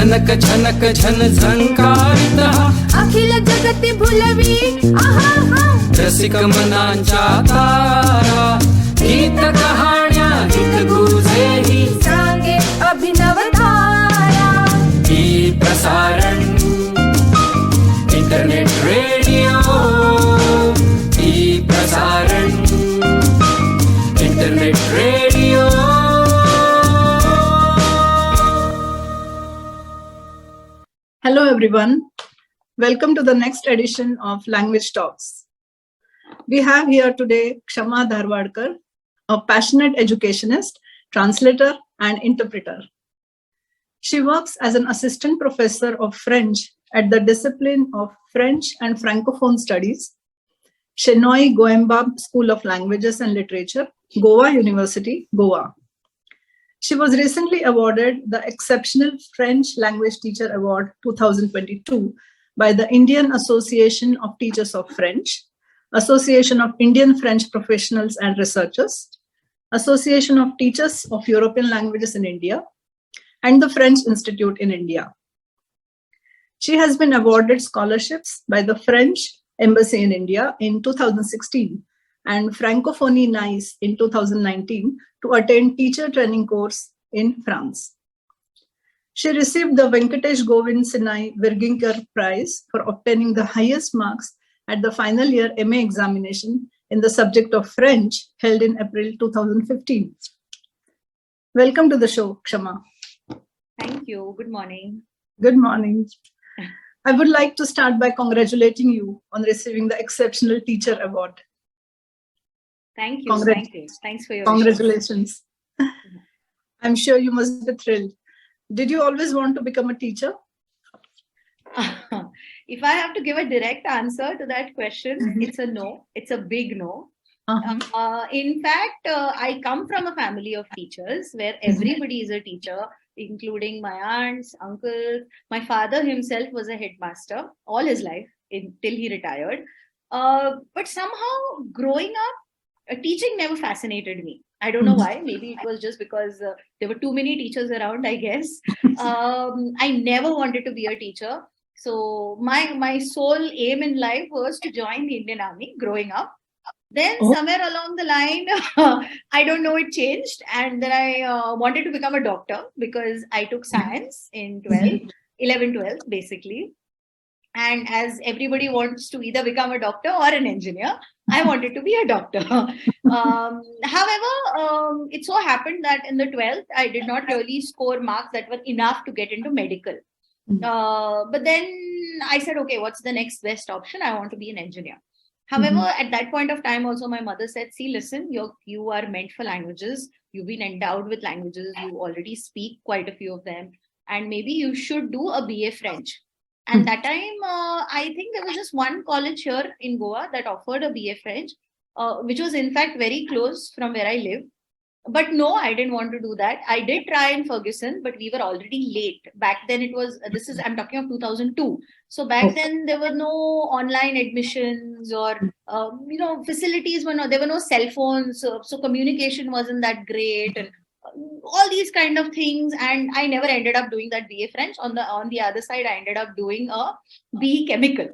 झनक झनक झन झंकारितः अखिल जगति भुलवी आहा रसिक मनांच्या तारा गीत कहाण्या हित गुजेही सांगे अभिनव धारा ई प्रसारण इंटरनेट रेडिओ ई प्रसारण internet radio. Hello everyone, welcome to the next edition of Language Talks. We have here today Kshama Dharwadkar, a passionate educationist, translator and interpreter. She works as an assistant professor of French at the discipline of French and Francophone studies, Shenoi Goembab School of Languages and Literature, Goa University, Goa. She was recently awarded the Exceptional French Language Teacher Award 2022 by the Indian Association of Teachers of French, Association of Indian French Professionals and Researchers, Association of Teachers of European Languages in India, and the French Institute in India. She has been awarded scholarships by the French Embassy in India in 2016 and Francophonie Nice in 2019 to attend teacher training course in France. She received the Venkatesh Govind Sinai Virginkar Prize for obtaining the highest marks at the final year MA examination in the subject of French held in April 2015. Welcome to the show, Kshama. Thank you. Good morning. Good morning. I would like to start by congratulating you on receiving the Exceptional Teacher Award. Thank you. Thank you. Thanks for your Congratulations. I'm sure you must be thrilled. Did you always want to become a teacher? If I have to give a direct answer to that question, it's a no. It's a big no. In fact, I come from a family of teachers where everybody is a teacher, including my aunts, uncles. My father himself was a headmaster all his life till he retired. But somehow growing up, teaching never fascinated me. I don't know why. Maybe it was just because there were too many teachers around, I guess. I never wanted to be a teacher. So my sole aim in life was to join the Indian Army growing up. Then somewhere along the line, I don't know, it changed. And then I wanted to become a doctor because I took science in 11, 12, basically. And as everybody wants to either become a doctor or an engineer, I wanted to be a doctor. However, it so happened that in the 12th, I did not really score marks that were enough to get into medical. But then I said, okay, what's the next best option? I want to be an engineer. However, at that point of time, also my mother said, see, listen, you are meant for languages. You've been endowed with languages. You already speak quite a few of them. And maybe you should do a BA French. And that time, I think there was just one college here in Goa that offered a BA French, which was in fact very close from where I live. But no, I didn't want to do that. I did try in Ferguson, but we were already late. Back then it was, I'm talking of 2002. So back then there were no online admissions or, facilities there were no cell phones. So communication wasn't that great. And all these kind of things, and I never ended up doing that BA French. On the other side, I ended up doing a BE Chemical.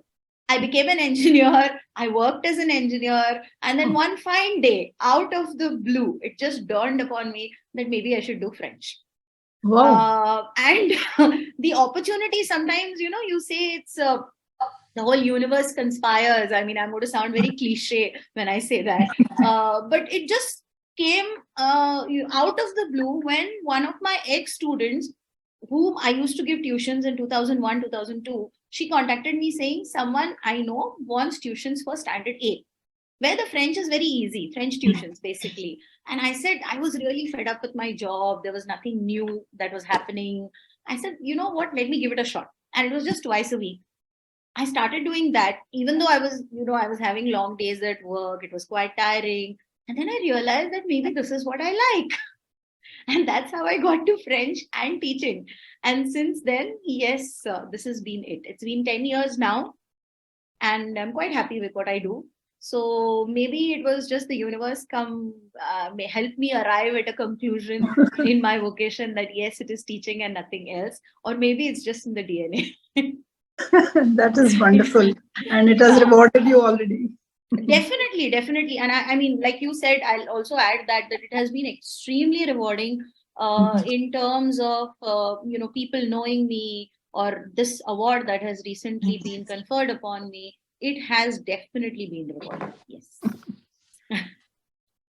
I became an engineer. I worked as an engineer, and then one fine day, out of the blue, it just dawned upon me that maybe I should do French. Wow! And the opportunity, sometimes you say it's the whole universe conspires. I mean, I'm going to sound very cliche when I say that, but it just came out of the blue when one of my ex-students, whom I used to give tuitions in 2001, 2002, she contacted me saying, someone I know wants tuitions for standard A, where the French is very easy, French tuitions basically. And I said, I was really fed up with my job. There was nothing new that was happening. I said, you know what, let me give it a shot. And it was just twice a week. I started doing that, even though I was having long days at work. It was quite tiring. And then I realized that maybe this is what I like. And that's how I got to French and teaching. And since then, yes, this has been it. It's been 10 years now. And I'm quite happy with what I do. So maybe it was just the universe may help me arrive at a conclusion in my vocation that yes, it is teaching and nothing else, or maybe it's just in the DNA. That is wonderful. And it has rewarded you already. Definitely. And I mean, like you said, I'll also add that it has been extremely rewarding in terms of, people knowing me, or this award that has recently been conferred upon me. It has definitely been rewarding. Yes.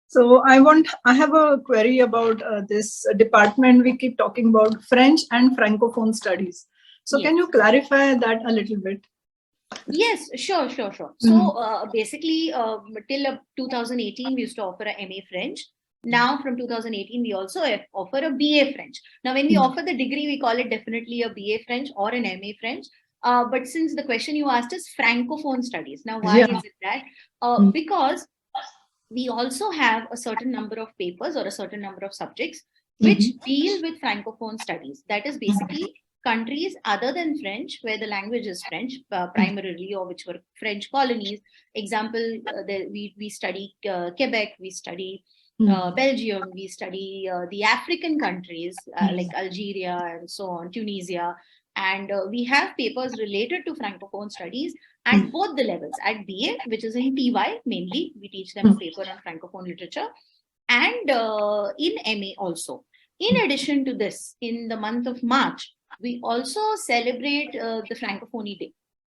So I have a query about this department. We keep talking about French and Francophone studies. So can you clarify that a little bit? Yes, sure. So basically, till 2018, we used to offer a MA French. Now, from 2018, we also offer a BA French. Now, when we offer the degree, we call it definitely a BA French or an MA French. But since the question you asked is Francophone studies, now why is it that? Because we also have a certain number of papers or a certain number of subjects which deal with Francophone studies. That is basically countries other than French, where the language is French primarily, or which were French colonies. Example, we study Quebec, we study Belgium, we study the African countries like Algeria and so on, Tunisia. And we have papers related to Francophone studies at both the levels, at BA, which is in TY mainly. We teach them a paper on Francophone literature, and in MA also. In addition to this, in the month of March, we also celebrate the Francophonie Day.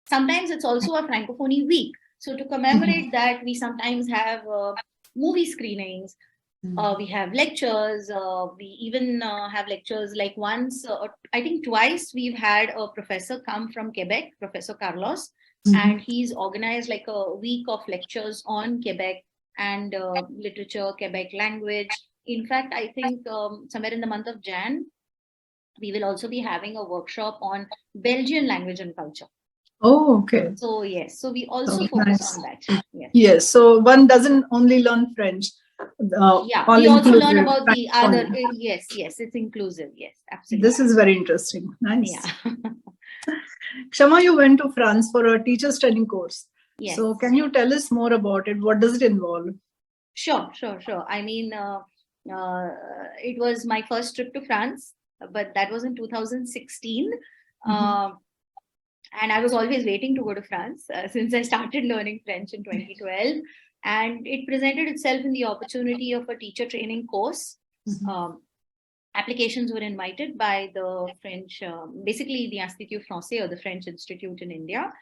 Sometimes it's also a Francophonie week. So to commemorate that, we sometimes have movie screenings. We have lectures. We even have lectures like once, I think twice, we've had a professor come from Quebec, Professor Carlos, and he's organized like a week of lectures on Quebec and literature, Quebec language. In fact, I think somewhere in the month of Jan, we will also be having a workshop on Belgian language and culture. Oh, okay. So yes, so we also focus on that. Yes, so one doesn't only learn French. We also learn about the other. Yes, it's inclusive. Yes, absolutely. This is very interesting. Nice. Yeah. Kshama, you went to France for a teacher's training course. Yes. So can you tell us more about it? What does it involve? Sure. I mean, it was my first trip to France, but that was in 2016. And I was always waiting to go to France since I started learning French in 2012. And it presented itself in the opportunity of a teacher training course. Applications were invited by the French, basically the Institut Français, or the French Institute in India.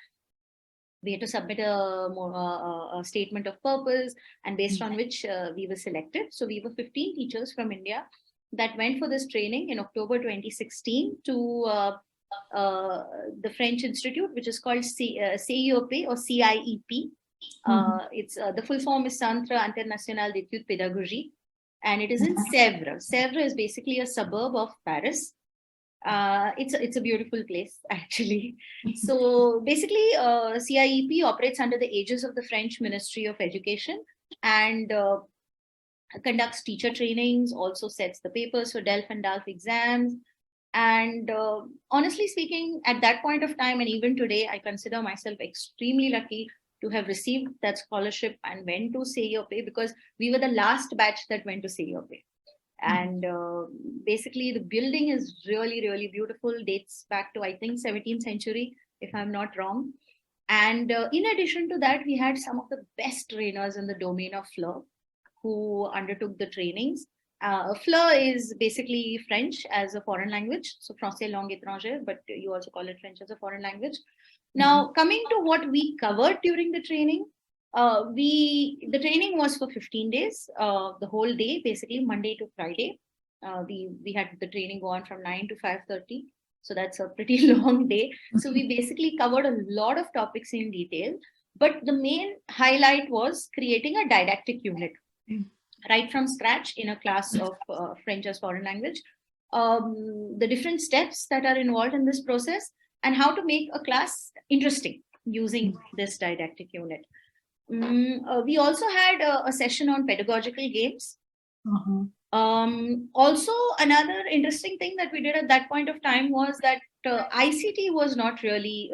We had to submit a statement of purpose, and based on which we were selected. So we were 15 teachers from India that went for this training in October 2016 to the French Institute, which is called CIEP or CIEP. It's the full form is Centre International d'Études Pédagogiques, and it is in Sèvres. Sèvres is basically a suburb of Paris. It's a beautiful place, actually. So basically, CIEP operates under the aegis of the French Ministry of Education and conducts teacher trainings, also sets the papers for DELF and DALF exams. And honestly speaking, at that point of time, and even today, I consider myself extremely lucky to have received that scholarship and went to CIEP, because we were the last batch that went to CIEP. And basically, the building is really, really beautiful, dates back to, I think, 17th century, if I'm not wrong. And in addition to that, we had some of the best trainers in the domain of FLE who undertook the trainings. FLE is basically French as a foreign language, so Français langue étrangère, but you also call it French as a foreign language. Now, coming to what we covered during the training, the training was for 15 days, the whole day, basically Monday to Friday. We had the training go on from 9 to 5:30. So that's a pretty long day. So we basically covered a lot of topics in detail, but the main highlight was creating a didactic unit right from scratch in a class of French as foreign language. The different steps that are involved in this process and how to make a class interesting using this didactic unit. We also had a session on pedagogical games. Also, another interesting thing that we did at that point of time was that ICT was not really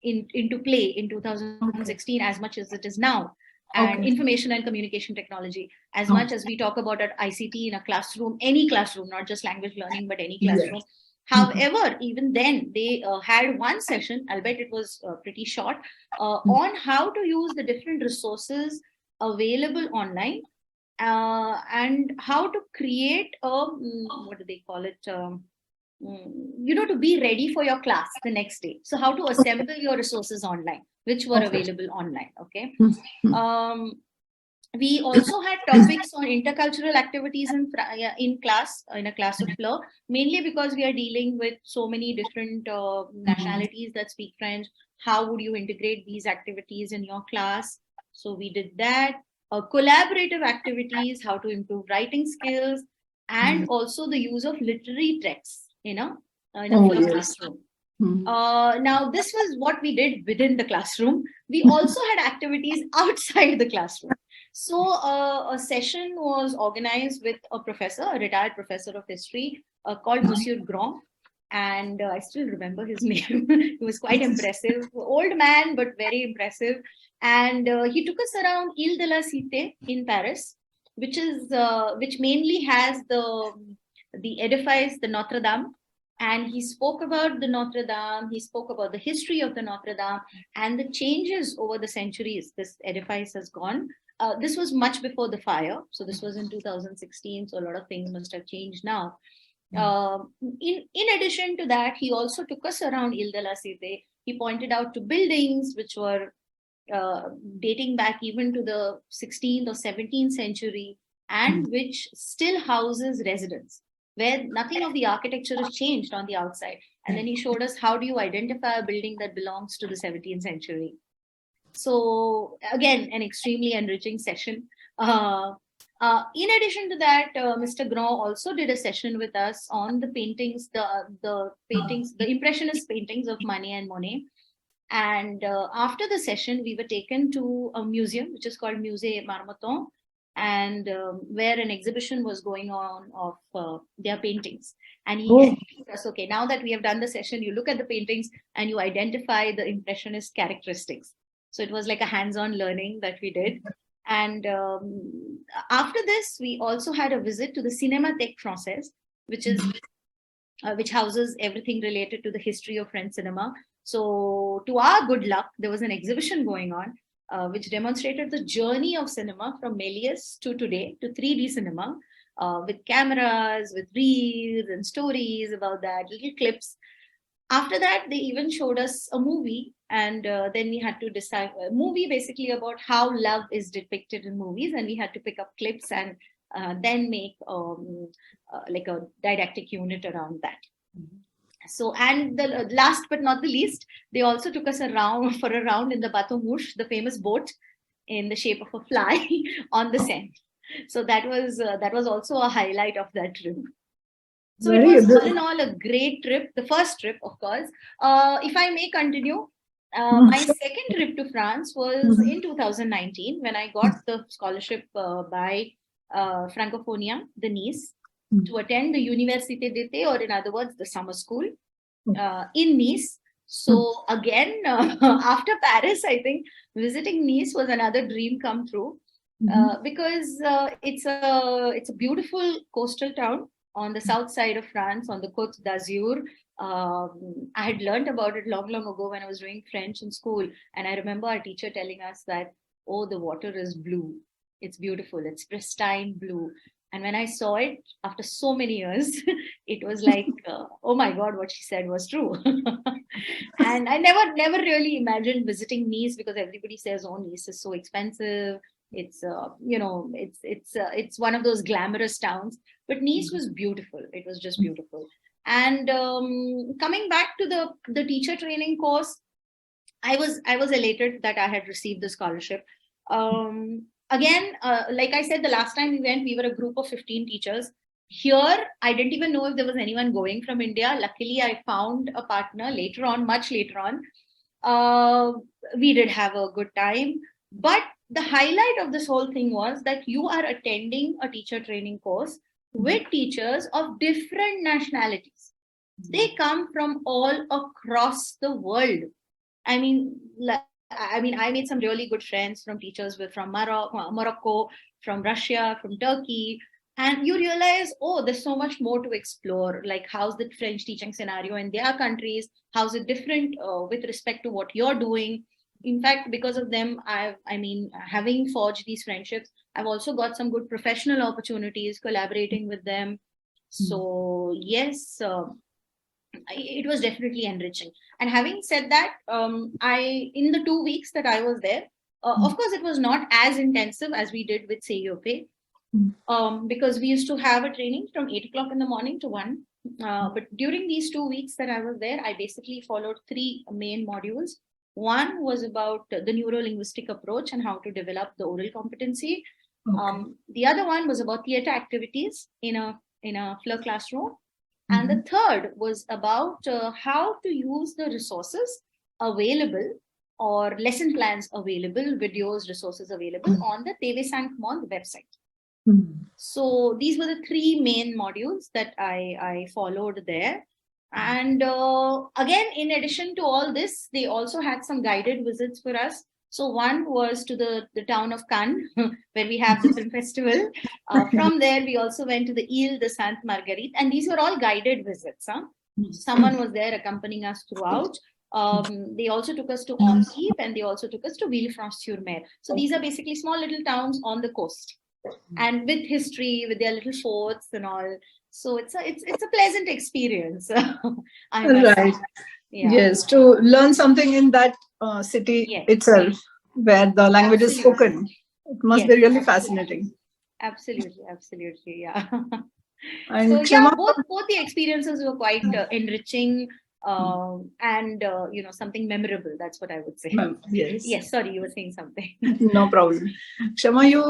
into play in 2016 as much as it is now. And information and communication technology, as much as we talk about at ICT in a classroom, any classroom, not just language learning, but any classroom. However, even then, they had one session, albeit it was pretty short, on how to use the different resources available online and how to create a, what do they call it? To be ready for your class the next day. So how to assemble your resources online, which were available online. Okay. We also had topics on intercultural activities in class, in a class of law, mainly because we are dealing with so many different nationalities that speak French. How would you integrate these activities in your class? So we did that. Collaborative activities, how to improve writing skills, and also the use of literary texts in a classroom. Now, this was what we did within the classroom. We also had activities outside the classroom. So a session was organized with a professor, a retired professor of history called Monsieur Grand. And I still remember his name. He was quite impressive, old man, but very impressive. And he took us around Ile de la Cité in Paris, which mainly has the edifice, the Notre Dame. And he spoke about the Notre Dame, he spoke about the history of the Notre Dame and the changes over the centuries this edifice has gone. This was much before the fire. So this was in 2016. So a lot of things must have changed now. In addition to that, he also took us around Ile de la Cité. He pointed out to buildings which were dating back even to the 16th or 17th century and which still houses residents, where nothing of the architecture has changed on the outside. And then he showed us how do you identify a building that belongs to the 17th century. So again, an extremely enriching session. In addition to that, Mr. Grand also did a session with us on the paintings, the Impressionist paintings of Manet and Monet. And after the session, we were taken to a museum, which is called Musée Marmottan, and where an exhibition was going on of their paintings. And he told us, okay, now that we have done the session, you look at the paintings and you identify the Impressionist characteristics. So it was like a hands-on learning that we did. And after this, we also had a visit to the Cinémathèque Française, which houses everything related to the history of French cinema. So to our good luck, there was an exhibition going on, which demonstrated the journey of cinema from Méliès to today, to 3D cinema, with cameras, with reels and stories about that, little clips. After that, they even showed us a movie, and then we had to decide a movie basically about how love is depicted in movies, and we had to pick up clips and then make like a didactic unit around that. So, and the last but not the least, they also took us around for a round in the Bateau Mouche, the famous boat in the shape of a fly on the Seine. So that was also a highlight of that trip. So it was all in all a great trip. The first trip, of course. If I may continue, my second trip to France was in 2019 when I got the scholarship by Francophonia, the Nice, to attend the Université d'été, or in other words, the summer school in Nice. So again, after Paris, I think visiting Nice was another dream come true because it's a beautiful coastal town on the south side of France, on the Côte d'Azur. I had learned about it long ago when I was doing French in school. And I remember our teacher telling us that, oh, the water is blue. It's beautiful. It's pristine blue. And when I saw it after so many years, it was like, oh my God, what she said was true. And I never really imagined visiting Nice because everybody says, oh, Nice is so expensive. It's, it's one of those glamorous towns. But Nice was beautiful. It was just beautiful. And coming back to the teacher training course, I was elated that I had received the scholarship. Again, like I said, the last time we went, we were a group of 15 teachers. Here, I didn't even know if there was anyone going from India. Luckily, I found a partner later on, much later on. We did have a good time. But the highlight of this whole thing was that you are attending a teacher training course with teachers of different nationalities. They come from all across the world. I mean, I made some really good friends from teachers from Morocco, from Russia, from Turkey. And you realize, oh, there's so much more to explore. Like, how's the French teaching scenario in their countries? How's it different with respect to what you're doing? In fact, because of them, having forged these friendships, I've also got some good professional opportunities collaborating with them. So yes, it was definitely enriching. And having said that, in the 2 weeks that I was there, of course, it was not as intensive as we did with CEOP, because we used to have a training from 8 o'clock in the morning to 1. But during these 2 weeks that I was there, I basically followed 3 main modules. One was about the neuro-linguistic approach and how to develop the oral competency. The other one was about theater activities in a FLIR classroom. And the third was about how to use the resources available or lesson plans available, videos, resources available on the TV Sank Mond website. So these were the 3 main modules that I followed there. And again, in addition to all this, they also had some guided visits for us. So one was to the town of Cannes, where we have the film festival. From there, we also went to the Ile de Sainte Marguerite, and these were all guided visits. Someone was there accompanying us throughout. They also took us to Antibes, and they also took us to Villefranche-sur-Mer. So these are basically small little towns on the coast, and with history, with their little forts and all. So it's a pleasant experience. Right. Yeah. Yes, to learn something in that city itself, where the language is spoken. It must be really fascinating. Absolutely, yeah. And so Kshama, both the experiences were quite enriching and something memorable. That's what I would say. Yes. Sorry, you were saying something. No problem. Kshama, you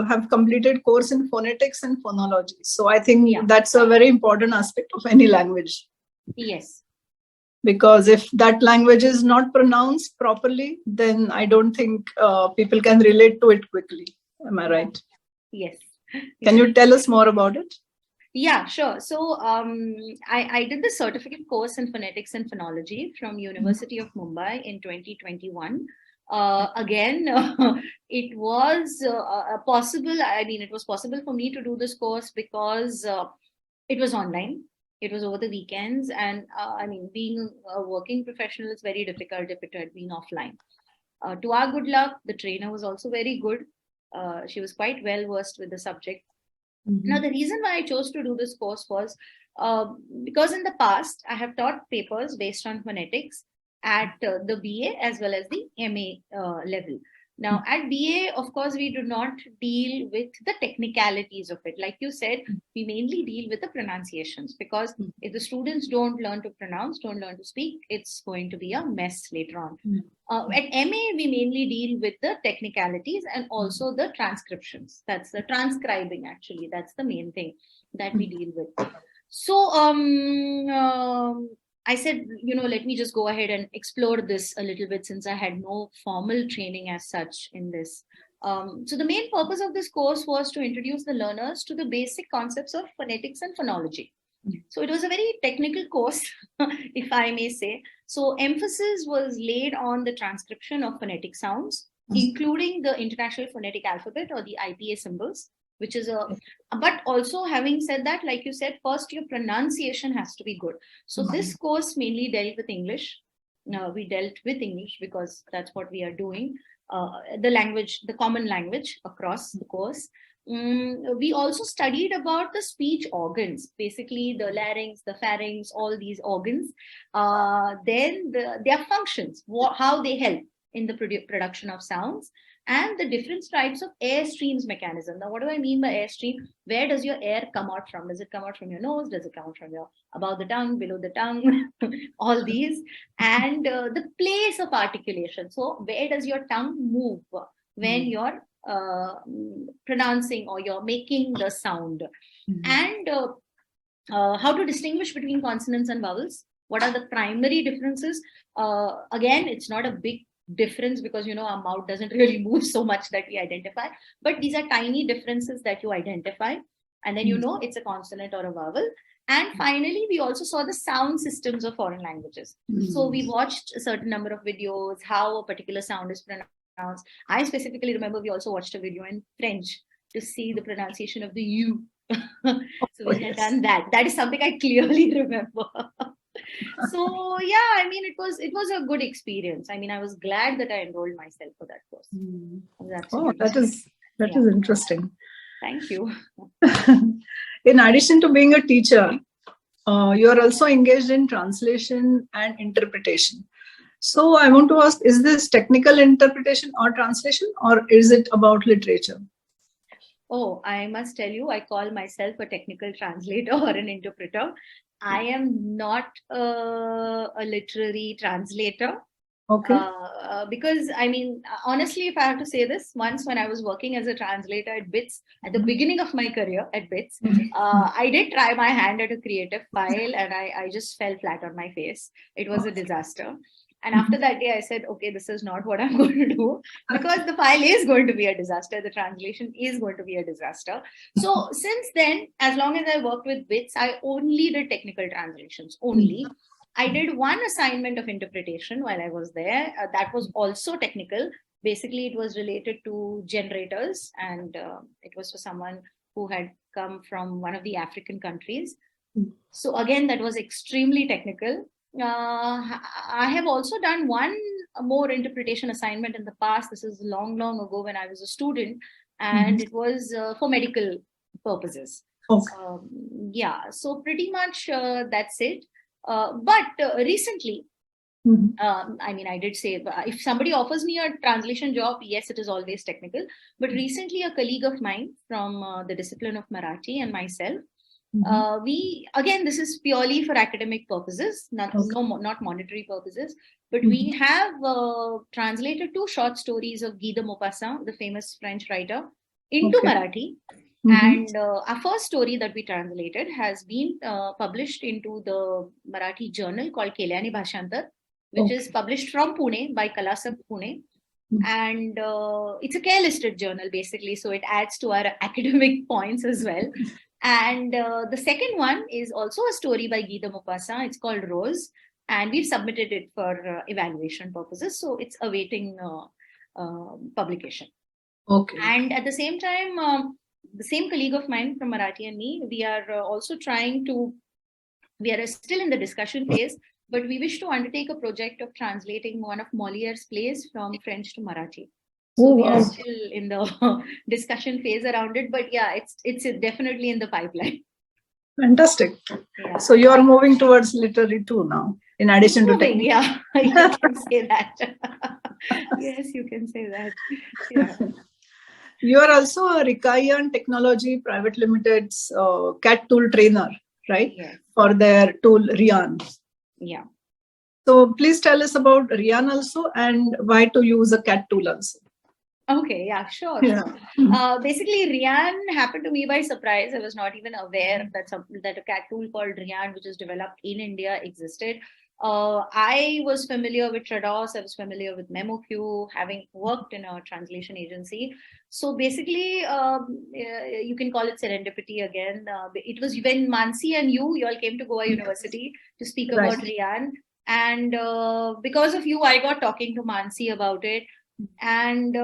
have completed course in phonetics and phonology. So I think that's a very important aspect of any language. Yes. Because if that language is not pronounced properly, then I don't think people can relate to it quickly. Am I right? Yes. Can you tell us more about it? Yeah, sure. So I did the certificate course in phonetics and phonology from University of Mumbai in 2021. Again, it was possible. I mean, it was possible for me to do this course because it was online. It was over the weekends, and being a working professional is very difficult if it had been offline. To our good luck, the trainer was also very good. She was quite well versed with the subject. Now, the reason why I chose to do this course was because in the past, I have taught papers based on phonetics at the BA as well as the MA level. Now, at BA, of course, we do not deal with the technicalities of it. Like you said, we mainly deal with the pronunciations, because if the students don't learn to pronounce, don't learn to speak, it's going to be a mess later on. At MA, we mainly deal with the technicalities and also the transcriptions. That's the transcribing, actually. That's the main thing that we deal with. So, I said, let me just go ahead and explore this a little bit, since I had no formal training as such in this. So the main purpose of this course was to introduce the learners to the basic concepts of phonetics and phonology. So it was a very technical course, if I may say. So emphasis was laid on the transcription of phonetic sounds, including the International Phonetic Alphabet, or the IPA symbols, which is but also, having said that, like you said, first your pronunciation has to be good. So this course mainly dealt with English. We dealt with English because that's what we are doing. The language, the common language across the course. We also studied about the speech organs, basically the larynx, the pharynx, all these organs. Then their functions, how they help in the production of sounds, and the different types of air streams mechanism. Now, what do I mean by air stream? Where does your air come out from? Does it come out from your nose? Does it come out from your above the tongue, below the tongue? All these. And the place of articulation. So where does your tongue move when you're pronouncing or you're making the sound? And how to distinguish between consonants and vowels? What are the primary differences? Again, it's not a big difference, because our mouth doesn't really move so much that we identify, but these are tiny differences that you identify. And then it's a consonant or a vowel. And finally, we also saw the sound systems of foreign languages. So we watched a certain number of videos, how a particular sound is pronounced. I specifically remember we also watched a video in French to see the pronunciation of the U. So we had done that. That is something I clearly remember. So yeah, I mean, it was a good experience. I mean, I was glad that I enrolled myself for that course. That is interesting. Thank you. In addition to being a teacher, you are also engaged in translation and interpretation. So I want to ask, is this technical interpretation or translation, or is it about literature? Oh, I must tell you, I call myself a technical translator or an interpreter. I am not a literary translator. Okay. Because I mean, honestly, if I have to say this, once when I was working as a translator at BITS, at the beginning of my career at BITS, I did try my hand at a creative file and I just fell flat on my face. It was a disaster. And after that day, I said, okay, this is not what I'm going to do, because the file is going to be a disaster. The translation is going to be a disaster. So since then, as long as I worked with BITS, I only did technical translations, only. I did one assignment of interpretation while I was there. That was also technical. Basically, it was related to generators, and it was for someone who had come from one of the African countries. So again, that was extremely technical. I have also done one more interpretation assignment in the past. This is long ago when I was a student, and it was for medical purposes. Okay. Yeah, so pretty much that's it. But recently, I mean, I did say, if somebody offers me a translation job, yes, it is always technical. But recently, a colleague of mine from the discipline of Marathi and myself, this is purely for academic purposes, not monetary purposes, but we have translated 2 short stories of Guy de Maupassant, the famous French writer, into Marathi. And our first story that we translated has been published into the Marathi journal called Kelyani Bhashantar, which is published from Pune by Kalasab Pune. And it's a care-listed journal, basically, so it adds to our academic points as well. And the second one is also a story by Guy de Maupassant. It's called Rose, and we've submitted it for evaluation purposes. So it's awaiting publication. Okay. And at the same time, the same colleague of mine from Marathi and me, we are also we are still in the discussion phase, but we wish to undertake a project of translating one of Moliere's plays from French to Marathi. So we are still in the discussion phase around it, but yeah, it's definitely in the pipeline. Fantastic. Yeah. So you are moving towards literary too now, in addition to technical. Yeah, you can say that. Yes, you can say that. Yeah. You are also a Rikayan Technology Private Limited's CAT tool trainer, right? Yes. For their tool Rian. Yeah. So please tell us about Rian also and why to use a CAT tool also. Okay, yeah, sure. Yeah. Basically, Rian happened to me by surprise. I was not even aware that a CAT tool called Rian, which is developed in India, existed. I was familiar with Trados, I was familiar with MemoQ, having worked in a translation agency. So basically, you can call it serendipity again. It was when Mansi and you all came to Goa University to speak about Rian. And because of you, I got talking to Mansi about it. And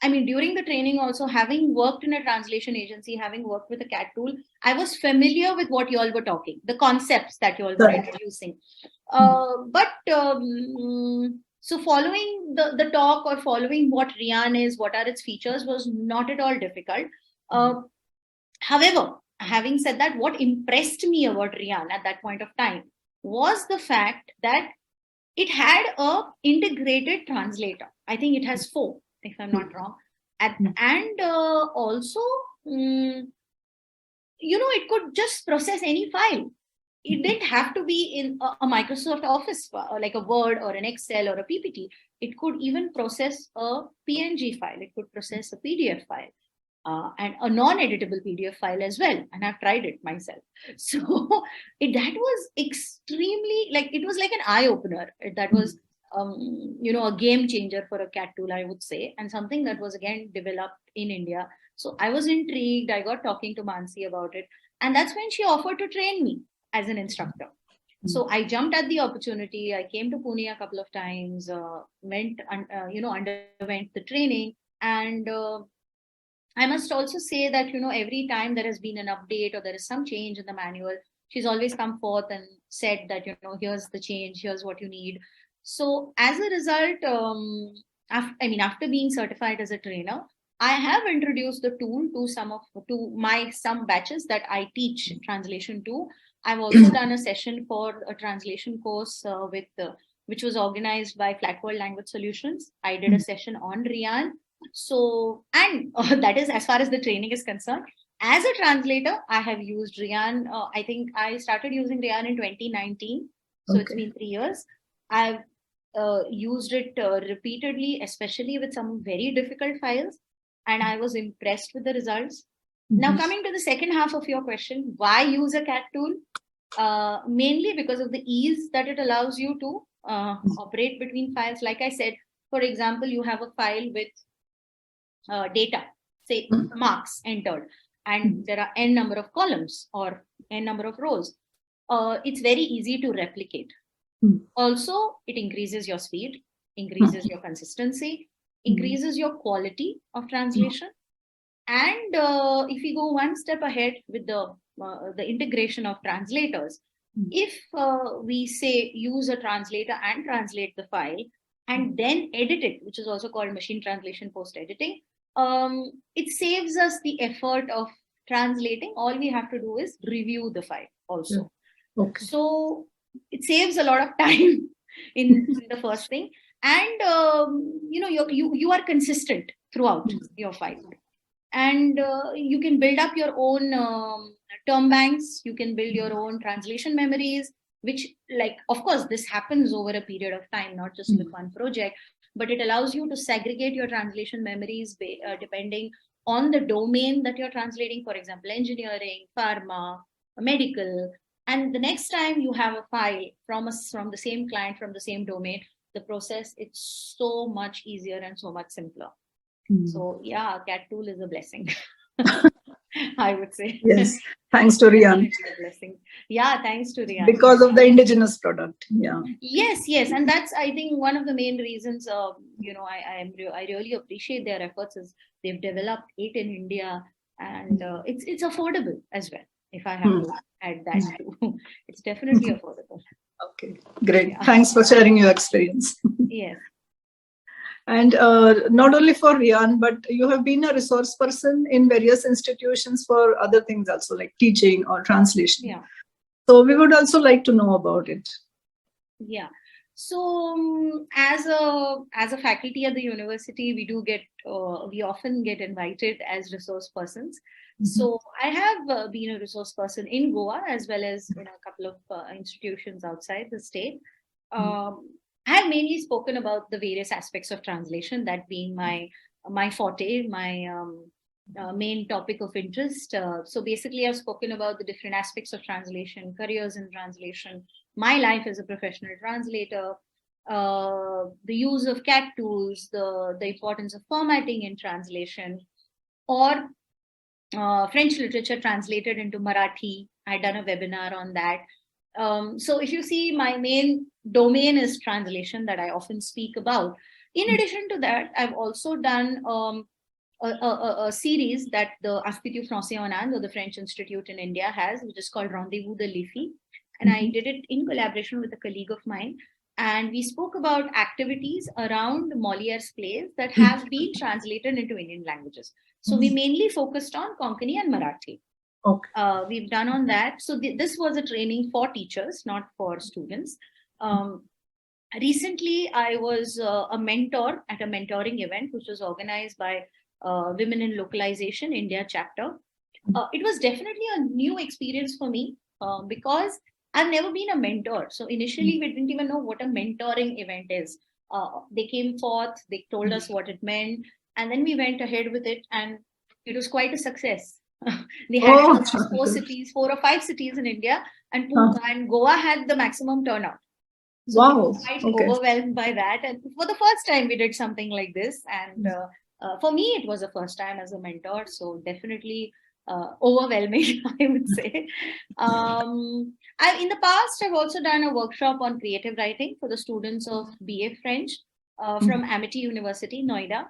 I mean, during the training also, having worked in a translation agency, having worked with a CAT tool, I was familiar with what you all were talking, the concepts that you all were introducing. So following the talk or following what Rian is, what are its features, was not at all difficult. However, having said that, what impressed me about Rian at that point of time was the fact that it had a integrated translator. I think it has 4, if I'm not wrong. And also, it could just process any file. It didn't have to be in a Microsoft Office, like a Word or an Excel or a PPT. It could even process a PNG file. It could process a PDF file. And a non-editable PDF file as well. And I've tried it myself. So that was extremely, it was like an eye-opener. That was, a game changer for a CAT tool, I would say. And something that was, again, developed in India. So I was intrigued. I got talking to Mansi about it. And that's when she offered to train me as an instructor. So I jumped at the opportunity. I came to Pune a couple of times, underwent the training. And I must also say that, every time there has been an update or there is some change in the manual, she's always come forth and said that, here's the change, here's what you need. So as a result, after being certified as a trainer, I have introduced the tool to some batches that I teach translation to. I've also done a session for a translation course which was organized by Flat World Language Solutions. I did a session on Rian. So, and that is as far as the training is concerned. As a translator, I have used Rian. I think I started using Rian in 2019. So It's been 3 years. I've used it repeatedly, especially with some very difficult files. And I was impressed with the results. Now, coming to the second half of your question, why use a CAT tool? Mainly because of the ease that it allows you to operate between files. Like I said, for example, you have a file with data, say marks entered, and there are n number of columns or n number of rows. It's very easy to replicate. Also, it increases your speed, increases your consistency, increases your quality of translation. And if we go one step ahead with the integration of translators, if we say use a translator and translate the file and then edit it, which is also called machine translation post-editing, it saves us the effort of translating. All we have to do is review the file also. So it saves a lot of time in the first thing. And you are consistent throughout your file. And you can build up your own term banks. You can build your own translation memories, which, of course, this happens over a period of time, not just with one project, but it allows you to segregate your translation memories depending on the domain that you're translating. For example, engineering, pharma, medical. And the next time you have a file from the same client, from the same domain, the process, it's so much easier and so much simpler. So yeah, CAT tool is a blessing. I would say. Yes, thanks to Rian. Yeah, thanks to Rian. Because of the indigenous product. Yeah. Yes, and that's, I think, one of the main reasons. I really appreciate their efforts. Is they've developed it in India, and it's affordable as well. If I have to add that too, it's definitely affordable. Okay, great. Yeah. Thanks for sharing your experience. Yes. And not only for Rian, but you have been a resource person in various institutions for other things also, like teaching or translation. Yeah. So we would also like to know about it. Yeah. So as a faculty at the university, we often get invited as resource persons. So I have been a resource person in Goa as well as in a couple of institutions outside the state. I have mainly spoken about the various aspects of translation, that being my forte, my main topic of interest. So basically, I've spoken about the different aspects of translation, careers in translation, my life as a professional translator, the use of CAT tools, the importance of formatting in translation, or French literature translated into Marathi. I'd done a webinar on that. So if you see, my main domain is translation that I often speak about. In addition to that, I've also done a series that the Institut Français en Inde, or the French Institute in India, has, which is called Rendezvous de l'IFI. And I did it in collaboration with a colleague of mine. And we spoke about activities around Moliere's plays that have been translated into Indian languages. So we mainly focused on Konkani and Marathi. Okay. We've done on that. So this was a training for teachers, not for students. Recently, I was a mentor at a mentoring event, which was organized by Women in Localization India chapter. It was definitely a new experience for me because I've never been a mentor. So initially, we didn't even know what a mentoring event is. They came forth, they told us what it meant, and then we went ahead with it, and it was quite a success. They had 4 or 5 cities in India, and Goa had the maximum turnout. So wow. we were quite overwhelmed by that. And for the first time, we did something like this, and For me, it was the first time as a mentor, so definitely overwhelming, I would say. In the past, I've also done a workshop on creative writing for the students of BA French from Amity University, Noida.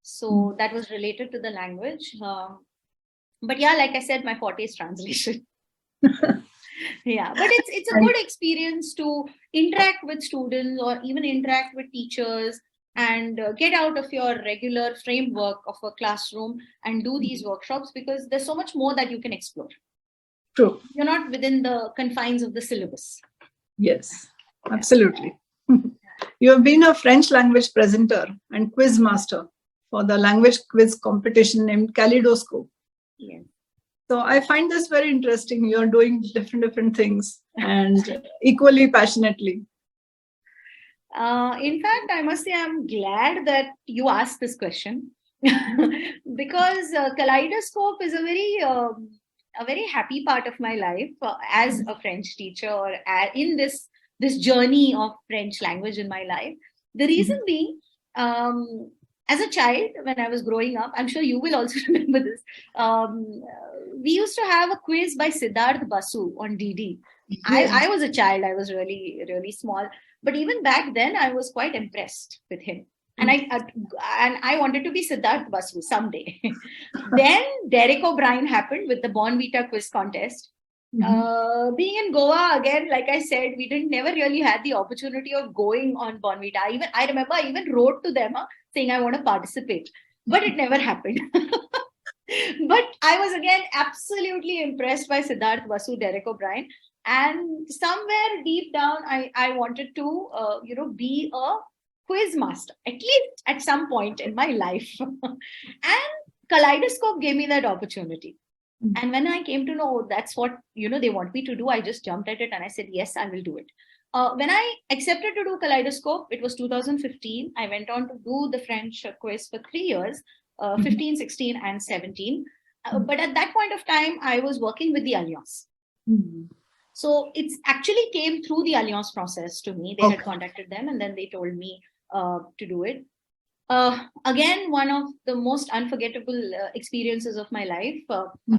So that was related to the language. But yeah, like I said, my forte is translation. Yeah, but it's a good experience to interact with students or even interact with teachers and get out of your regular framework of a classroom and do these workshops, because there's so much more that you can explore. True. You're not within the confines of the syllabus. Yes, absolutely. You have been a French language presenter and quiz master for the language quiz competition named Kaleidoscope. Yes. So I find this very interesting. You're doing different things and equally passionately. In fact, I must say I'm glad that you asked this question because Kaleidoscope is a very happy part of my life as a French teacher or in this journey of French language in my life. The reason being, as a child, when I was growing up, I'm sure you will also remember this. We used to have a quiz by Siddharth Basu on DD. Yes. I was a child. I was really, really small. But even back then, I was quite impressed with him. And I wanted to be Siddharth Basu someday. Then Derek O'Brien happened with the Born Vita quiz contest. Being in Goa, again, like I said, we never really had the opportunity of going on Born Vita. I remember I even wrote to them saying I want to participate, but it never happened. But I was again absolutely impressed by Siddharth Basu, Derek O'Brien. And somewhere deep down, I wanted to, be a quiz master, at least at some point in my life. And Kaleidoscope gave me that opportunity. And when I came to know that's what, they want me to do, I just jumped at it and I said, yes, I will do it. When I accepted to do Kaleidoscope, it was 2015. I went on to do the French quiz for 3 years, 15, 16, and 17. But at that point of time, I was working with the Alliance. So it's actually came through the Alliance process to me. They had contacted them and then they told me to do it. Again, one of the most unforgettable experiences of my life,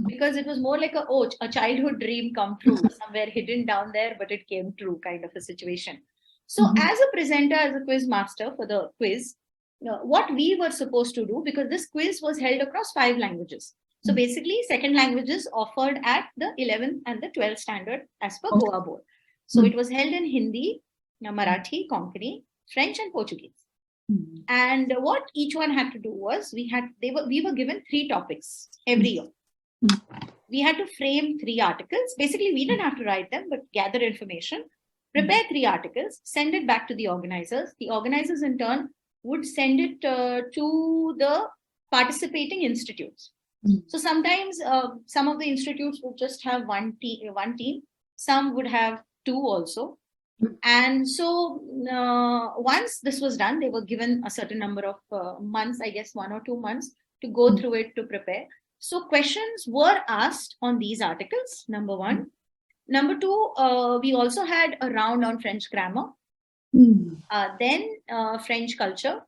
because it was more like a childhood dream come true, somewhere hidden down there, but it came true kind of a situation. So as a presenter, as a quiz master for the quiz, what we were supposed to do, because this quiz was held across 5 languages. So basically, second languages offered at the 11th and the 12th standard as per Goa board. So it was held in Hindi, Marathi, Konkani, French, and Portuguese. And what each one had to do was we were given 3 topics every year. We had to frame 3 articles. Basically, we didn't have to write them, but gather information, prepare 3 articles, send it back to the organizers. The organizers in turn would send it to the participating institutes. So sometimes some of the institutes would just have one team. Some would have 2 also. And so once this was done, they were given a certain number of months, I guess 1 or 2 months, to go through it to prepare. So questions were asked on these articles, number 1. Number 2, we also had a round on French grammar. Then French culture,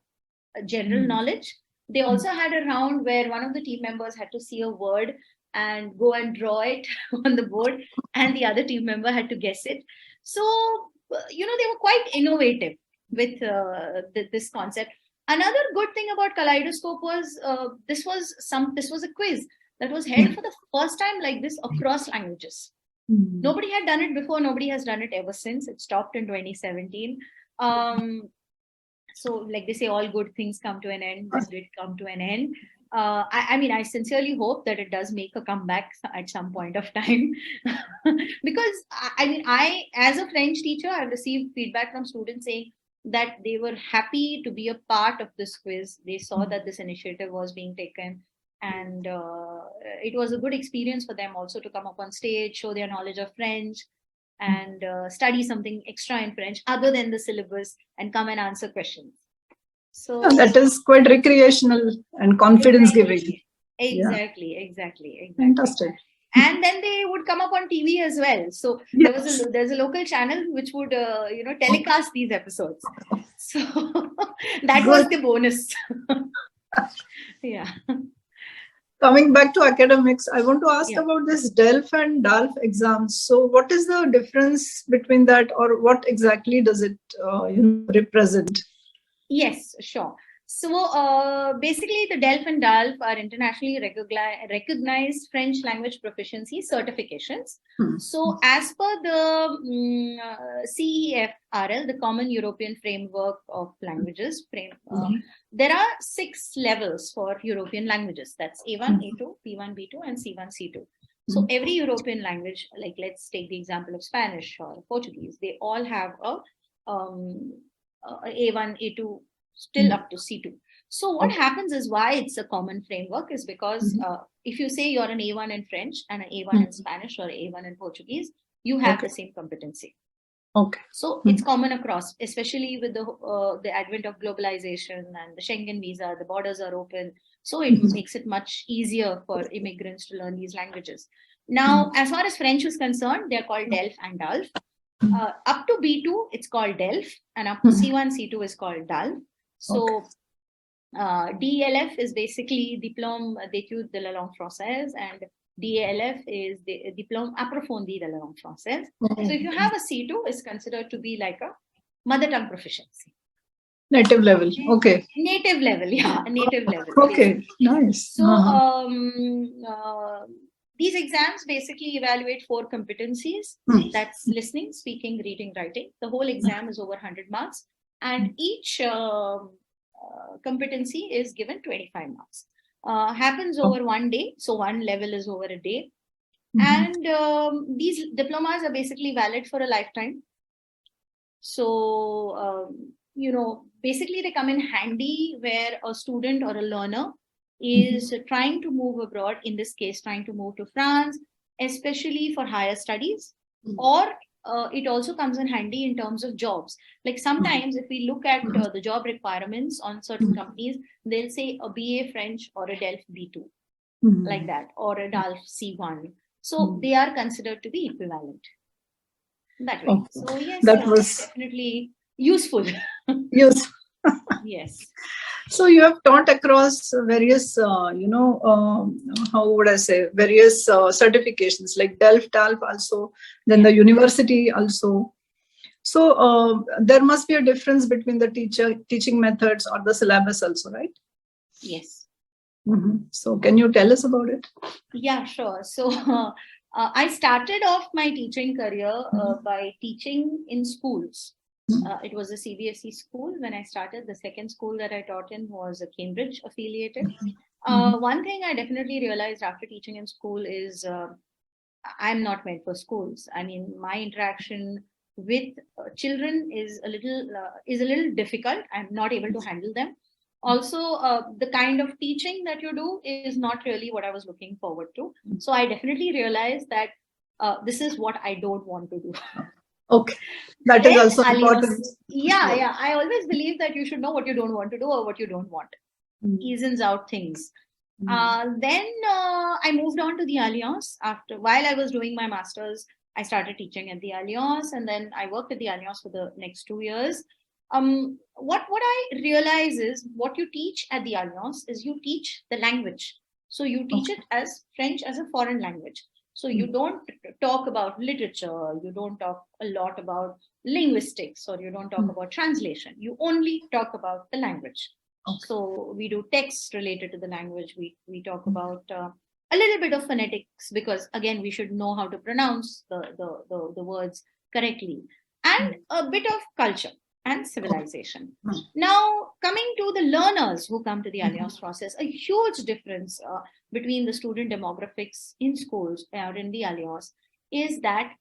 general knowledge. They also had a round where one of the team members had to see a word and go and draw it on the board, and the other team member had to guess it. So, they were quite innovative with this concept. Another good thing about Kaleidoscope was this was a quiz that was held for the first time like this across languages. Nobody had done it before. Nobody has done it ever since. It stopped in 2017. So like they say, all good things come to an end. This did come to an end. I sincerely hope that it does make a comeback at some point of time. Because I, as a French teacher, I've received feedback from students saying that they were happy to be a part of this quiz. They saw that this initiative was being taken. And it was a good experience for them also to come up on stage, show their knowledge of French, and study something extra in French other than the syllabus, and come and answer questions. So that is quite recreational and confidence giving. Exactly. Fantastic. And then they would come up on TV as well. So there's a local channel which would telecast these episodes. So that was the bonus. Yeah. Coming back to academics, I want to ask Yeah. about this DELF and DALF exams. So what is the difference between that, or what exactly does it represent? Yes, sure. So basically, the DELF and DALF are internationally recognized French language proficiency certifications. So as per the CEFRL, the Common European Framework of Languages, there are 6 levels for European languages. That's A1, A2, B1, B2, and C1, C2. So every European language, like let's take the example of Spanish or Portuguese, they all have a A1, A2, still up to C2. So what happens is why it's a common framework is because if you say you're an A1 in French and an A1 in Spanish or A1 in Portuguese, you have the same competency. Okay. So it's common across, especially with the advent of globalization and the Schengen visa, the borders are open. So it makes it much easier for immigrants to learn these languages. Now, as far as French is concerned, they're called DELF and DALF. Up to B2, it's called DELF, and up to C1, C2 is called DALF. So DELF is basically Diplôme d'études de la langue française, and DALF is the Diplôme approfondi de la langue française. So if you have a C2, it's considered to be like a mother tongue proficiency. Native level. Okay. Native level, yeah, native level. Okay, basically. Nice. So these exams basically evaluate 4 competencies. That's listening, speaking, reading, writing. The whole exam is over 100 marks. And each competency is given 25 marks. Happens over one day. So one level is over a day. And these diplomas are basically valid for a lifetime. So, basically they come in handy where a student or a learner is trying to move abroad, in this case, trying to move to France, especially for higher studies, or it also comes in handy in terms of jobs. Like sometimes if we look at the job requirements on certain companies, they'll say a BA French or a DELF B2, like that, or a DALF C1. So they are considered to be equivalent. That way. So yes, that was definitely useful. Yes. Yes. So you have taught across various, how would I say, various certifications like DELF, DALF also, then the university also. So there must be a difference between the teaching methods or the syllabus also, right? Yes. So can you tell us about it? Yeah, sure. So I started off my teaching career by teaching in schools. It was a CBSE school when I started. The second school that I taught in was a Cambridge affiliated. One thing I definitely realized after teaching in school is I'm not meant for schools. I mean, my interaction with children is a little difficult. I'm not able to handle them. Also, the kind of teaching that you do is not really what I was looking forward to. So I definitely realized that this is what I don't want to do. Okay, that is also important. Yeah. I always believe that you should know what you don't want to do or what you don't want. Easens out things. Then I moved on to the Alliance. While I was doing my master's, I started teaching at the Alliance, and then I worked at the Alliance for the next 2 years. What I realize is what you teach at the Alliance is you teach the language. So you teach it as French as a foreign language. So you don't talk about literature, you don't talk a lot about linguistics, or you don't talk about translation. You only talk about the language. So we do texts related to the language. We talk about a little bit of phonetics, because again, we should know how to pronounce the words correctly, and a bit of culture and civilization. Now, coming to the learners who come to the Alliance process, a huge difference between the student demographics in schools or in the Alliance is that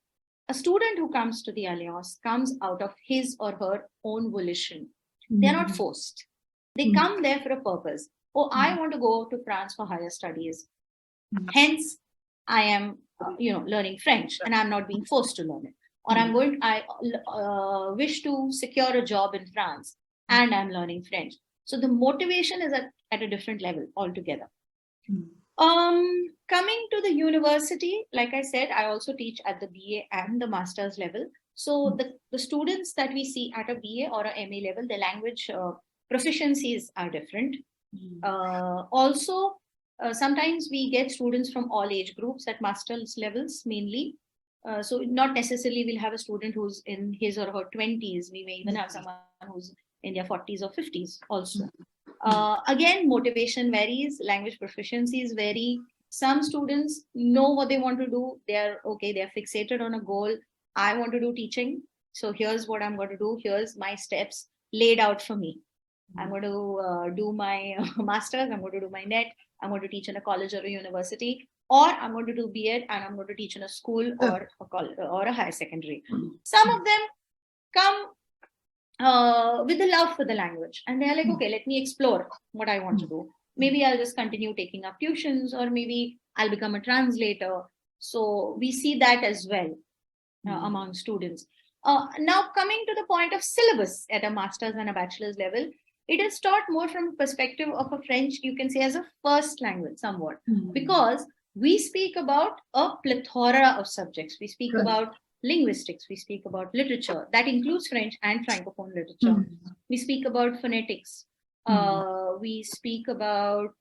a student who comes to the Alliance comes out of his or her own volition. They're not forced. They come there for a purpose. Oh, I want to go to France for higher studies. Hence, I am, learning French, and I'm not being forced to learn it. Or I wish to secure a job in France, and I'm learning French. So the motivation is at a different level altogether. Coming to the university, like I said, I also teach at the BA and the master's level. So the students that we see at a BA or a MA level, the language proficiencies are different. Also, sometimes we get students from all age groups at master's levels mainly. So not necessarily we'll have a student who's in his or her 20s. We may even have someone who's in their 40s or 50s also. Again, motivation varies, language proficiencies vary. Some students know what they want to do. They're fixated on a goal. I want to do teaching. So here's what I'm going to do. Here's my steps laid out for me. I'm going to do my master's. I'm going to do my NET. I'm going to teach in a college or a university, or I'm going to do B.Ed and I'm going to teach in a school or a college or a higher secondary. Some of them come with the love for the language, and they're like, okay, let me explore what I want to do. Maybe I'll just continue taking up tuitions, or maybe I'll become a translator. So we see that as well among students. Now coming to the point of syllabus at a master's and a bachelor's level, it is taught more from a perspective of a French, you can say, as a first language somewhat, because we speak about a plethora of subjects. We speak about linguistics, we speak about literature, that includes French and Francophone literature. We speak about phonetics. We speak about,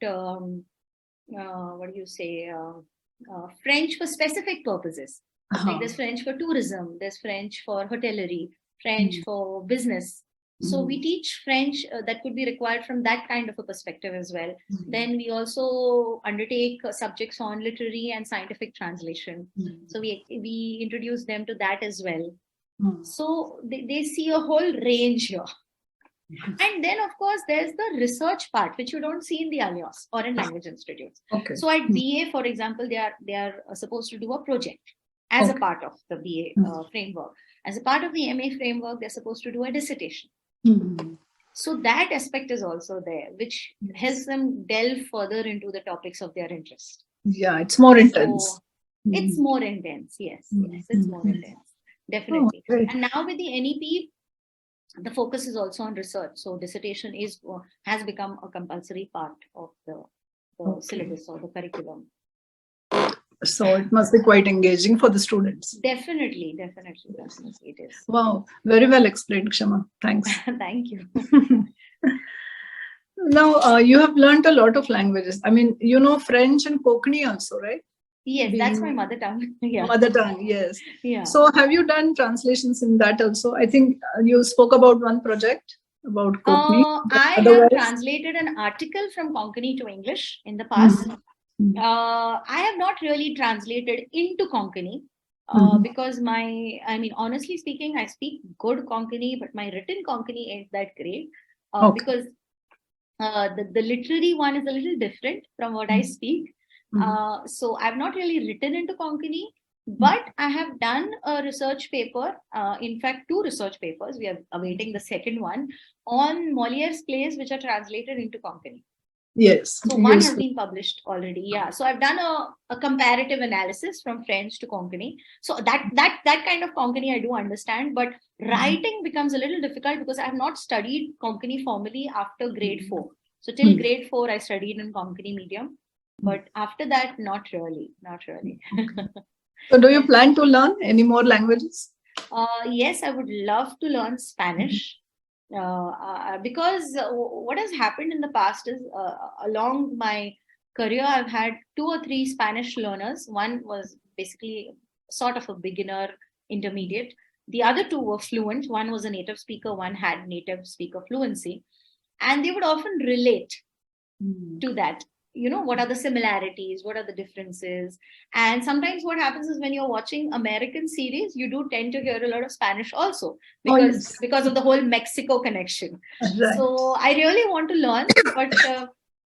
French for specific purposes. Like there's French for tourism, there's French for hotellerie, French for business. So we teach French that could be required from that kind of a perspective as well. Then we also undertake subjects on literary and scientific translation. So we introduce them to that as well. So they see a whole range here. And then, of course, there's the research part, which you don't see in the Alliance or in language institutes. So at BA, for example, they are supposed to do a project as a part of the BA framework. As a part of the MA framework, they're supposed to do a dissertation. So that aspect is also there, which helps them delve further into the topics of their interest. Yeah, it's more intense. So it's more intense. Yes, it's more intense. Definitely. And now with the NEP, the focus is also on research. So dissertation has become a compulsory part of the syllabus or the curriculum. So it must be quite engaging for the students. Definitely it is. Wow, very well explained, Kshama. Thanks. Thank you. Now, you have learned a lot of languages. I mean, you know French and Konkani also, right? Yes, that's my mother tongue. Yeah. Mother tongue, yes. Yeah. So have you done translations in that also? I think you spoke about one project about Konkani. I have translated an article from Konkani to English in the past. I have not really translated into Konkani because honestly speaking, I speak good Konkani, but my written Konkani ain't that great because the literary one is a little different from what I speak. So I've not really written into Konkani, but I have done a research paper, in fact, 2 research papers. We are awaiting the second one on Moliere's plays, which are translated into Konkani. Yes. So one has been published already. Yeah. So I've done a comparative analysis from French to Konkani. So that kind of Konkani I do understand, but writing becomes a little difficult because I have not studied Konkani formally after grade 4. So till grade 4, I studied in Konkani medium, but after that, not really. So do you plan to learn any more languages? Yes, I would love to learn Spanish. Because what has happened in the past is along my career, I've had 2 or 3 Spanish learners. One was basically sort of a beginner intermediate. The other 2 were fluent. One was a native speaker, one had native speaker fluency. And they would often relate to that. You know, what are the similarities? What are the differences? And sometimes what happens is when you're watching American series, you do tend to hear a lot of Spanish also because of the whole Mexico connection. Right. So I really want to learn, but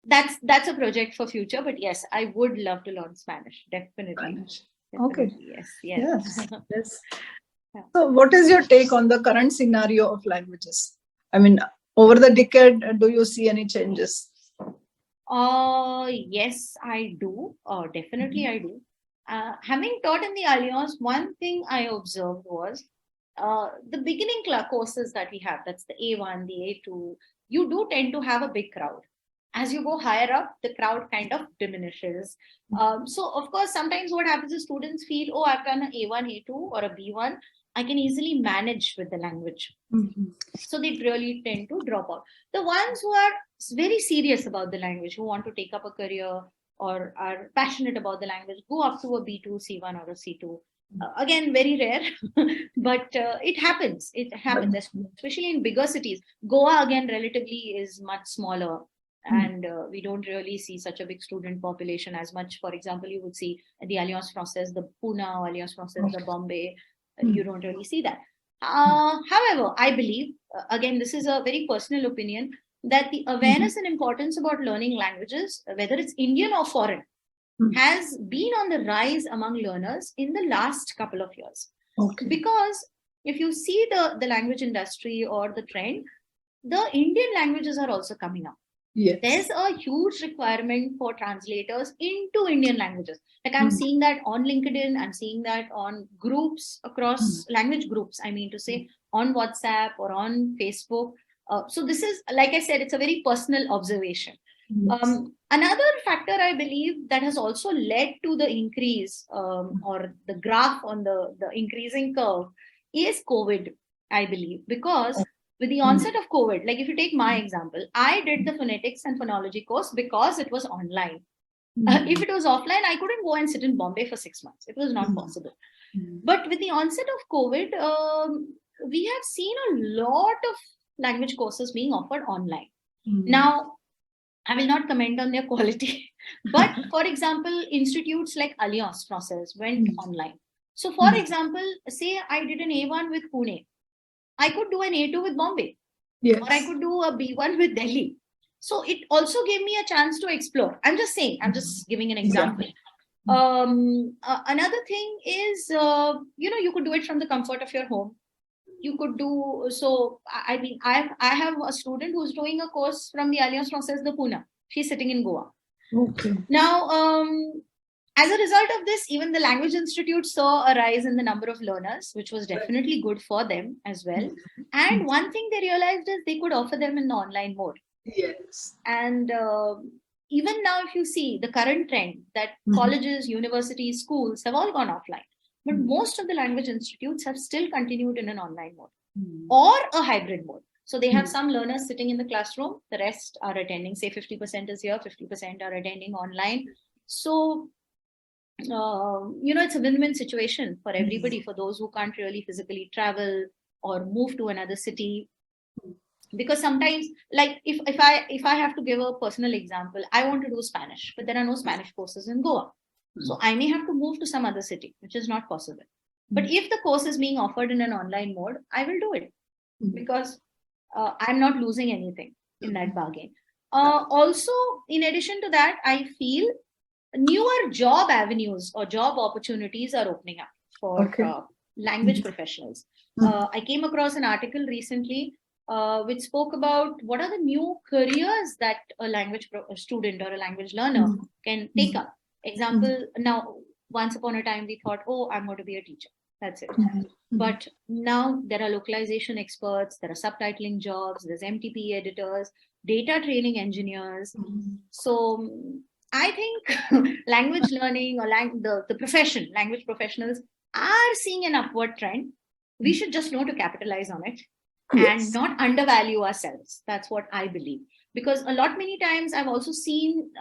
that's a project for future. But yes, I would love to learn Spanish. Definitely. Okay. Yes. Yeah. So what is your take on the current scenario of languages? I mean, over the decade, do you see any changes? Yes, I do. Definitely I do. Having taught in the Alliance, one thing I observed was the beginning courses that we have, that's the A1, the A2, you do tend to have a big crowd. As you go higher up, the crowd kind of diminishes. So of course, sometimes what happens is students feel, oh, I've done an A1, A2 or a B1. I can easily manage with the language. So they really tend to drop out. The ones who are very serious about the language, who want to take up a career or are passionate about the language, go up to a B2, C1 or a C2. Again, very rare, but it happens. It happens, especially in bigger cities. Goa, again, relatively is much smaller. And we don't really see such a big student population as much. For example, you would see the Alliance Française, the Pune, Alliance Française, the Bombay. You don't really see that. However, I believe, again, this is a very personal opinion, that the awareness and importance about learning languages, whether it's Indian or foreign, has been on the rise among learners in the last couple of years. Because if you see the language industry or the trend, the Indian languages are also coming up. There's a huge requirement for translators into Indian languages. Like I'm seeing that on LinkedIn, I'm seeing that on groups across language groups, I mean to say, on WhatsApp or on Facebook. So this is, like I said, it's a very personal observation. Another factor I believe that has also led to the increase or the graph on the increasing curve is COVID, I believe, because with the onset of COVID, like if you take my example, I did the phonetics and phonology course because it was online. If it was offline, I couldn't go and sit in Bombay for 6 months. It was not possible. But with the onset of COVID, we have seen a lot of language courses being offered online. Now, I will not comment on their quality, but for example, institutes like Alliance Française went online. So for example, say I did an A1 with Pune, I could do an A2 with Bombay, or I could do a B1 with Delhi. So it also gave me a chance to explore. I'm just saying, I'm just giving an example. Another thing is, you could do it from the comfort of your home. You could do, so I mean, I have a student who's doing a course from the Alliance Française de Pune. She's sitting in Goa. Now, as a result of this, even the language institute saw a rise in the number of learners, which was definitely good for them as well. And one thing they realized is they could offer them in the online mode. And even now, if you see the current trend that colleges, universities, schools have all gone offline. But most of the language institutes have still continued in an online mode or a hybrid mode. So they have some learners sitting in the classroom, the rest are attending, say 50% is here, 50% are attending online. So, it's a win-win situation for everybody, for those who can't really physically travel or move to another city. Because sometimes, like if I have to give a personal example, I want to do Spanish, but there are no Spanish courses in Goa. So I may have to move to some other city, which is not possible. But if the course is being offered in an online mode, I will do it because I'm not losing anything in that bargain. Also, in addition to that, I feel newer job avenues or job opportunities are opening up for language professionals. I came across an article recently which spoke about what are the new careers that a language student or a language learner can take up. Example, now, once upon a time, we thought, oh, I'm going to be a teacher. That's it. But now there are localization experts, there are subtitling jobs, there's MTP editors, data training engineers. So I think language learning or the profession, language professionals are seeing an upward trend. We should just know to capitalize on it and not undervalue ourselves. That's what I believe. Because many times I've also seen,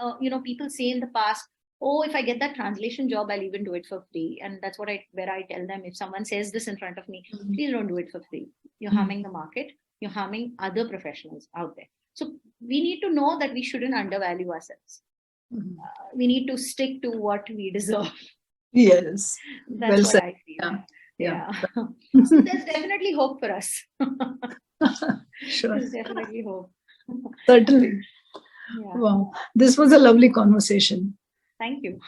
people say in the past, oh, if I get that translation job, I'll even do it for free. And that's where I tell them, if someone says this in front of me, please don't do it for free. You're harming the market. You're harming other professionals out there. So we need to know that we shouldn't undervalue ourselves. We need to stick to what we deserve. Yes. That's what I feel. Yeah. So there's definitely hope for us. Sure. There's definitely hope. Certainly. Wow. This was a lovely conversation. Thank you.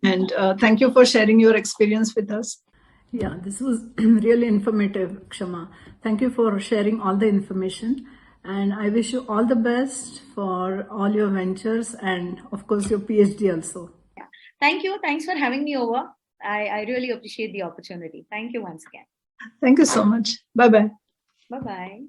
And thank you for sharing your experience with us. Yeah, this was really informative, Kshama. Thank you for sharing all the information. And I wish you all the best for all your ventures and, of course, your PhD also. Yeah. Thank you. Thanks for having me over. I really appreciate the opportunity. Thank you once again. Thank you so much. Bye-bye. Bye-bye.